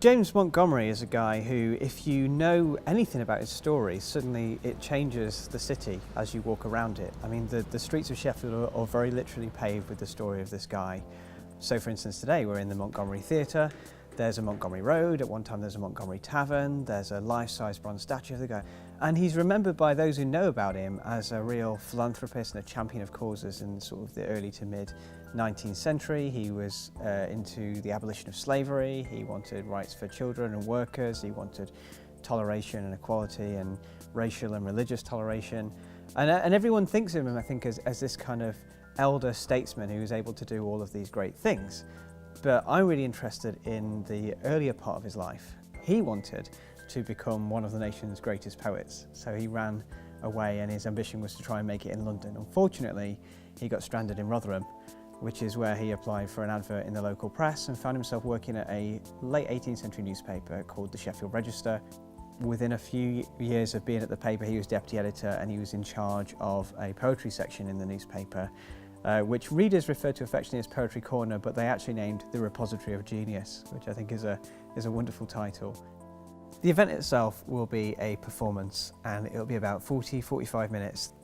James Montgomery is a guy who, if you know anything about his story, suddenly it changes the city as you walk around it. I mean, the streets of Sheffield are very literally paved with the story of this guy. So for instance, today we're in the Montgomery Theatre. There's a Montgomery Road, at one time there's a Montgomery Tavern, there's a life-size bronze statue of the guy. And he's remembered by those who know about him as a real philanthropist and a champion of causes in sort of the early to mid 19th century. He was into the abolition of slavery, he wanted rights for children and workers, he wanted toleration and equality and racial and religious toleration. And everyone thinks of him, I think, as this kind of elder statesman who was able to do all of these great things. But I'm really interested in the earlier part of his life. He wanted to become one of the nation's greatest poets, so he ran away and his ambition was to try and make it in London. Unfortunately, he got stranded in Rotherham, which is where he applied for an advert in the local press and found himself working at a late 18th century newspaper called the Sheffield Register. Within a few years of being at the paper, he was deputy editor and he was in charge of a poetry section in the newspaper, which readers refer to affectionately as Poetry Corner, but they actually named the Repository of Genius, which I think is a wonderful title. The event itself will be a performance and it'll be about 40-45 minutes.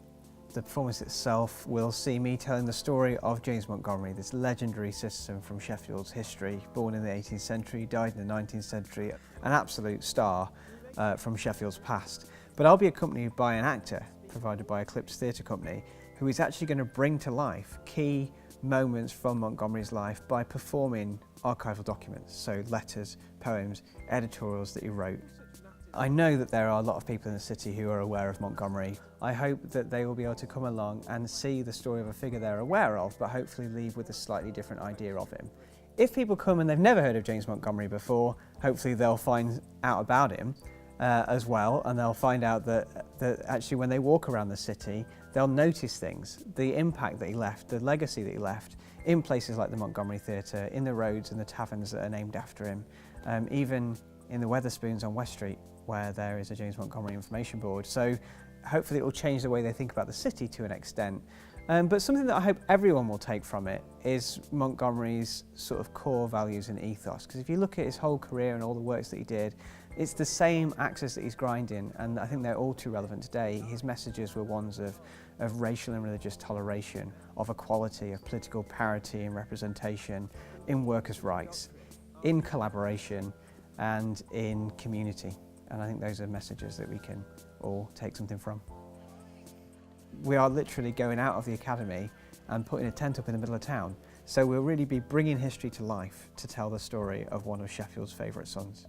The performance itself will see me telling the story of James Montgomery, this legendary citizen from Sheffield's history, born in the 18th century, died in the 19th century, an absolute star from Sheffield's past. But I'll be accompanied by an actor provided by Eclipse Theatre Company, who is actually going to bring to life key moments from Montgomery's life by performing archival documents, so letters, poems, editorials that he wrote. I know that there are a lot of people in the city who are aware of Montgomery. I hope that they will be able to come along and see the story of a figure they're aware of, but hopefully leave with a slightly different idea of him. If people come and they've never heard of James Montgomery before, hopefully they'll find out about him as well, and they'll find out that actually when they walk around the city, they'll notice things, the impact that he left, the legacy that he left in places like the Montgomery Theatre, in the roads and the taverns that are named after him, even in the Wetherspoons on West Street, where there is a James Montgomery information board. So hopefully it will change the way they think about the city to an extent. But something that I hope everyone will take from it is Montgomery's sort of core values and ethos. Because if you look at his whole career and all the works that he did, it's the same axes that he's grinding, and I think they're all too relevant today. His messages were ones of racial and religious toleration, of equality, of political parity and representation, in workers' rights, in collaboration and in community. And I think those are messages that we can all take something from. We are literally going out of the academy and putting a tent up in the middle of town. So we'll really be bringing history to life to tell the story of one of Sheffield's favourite sons.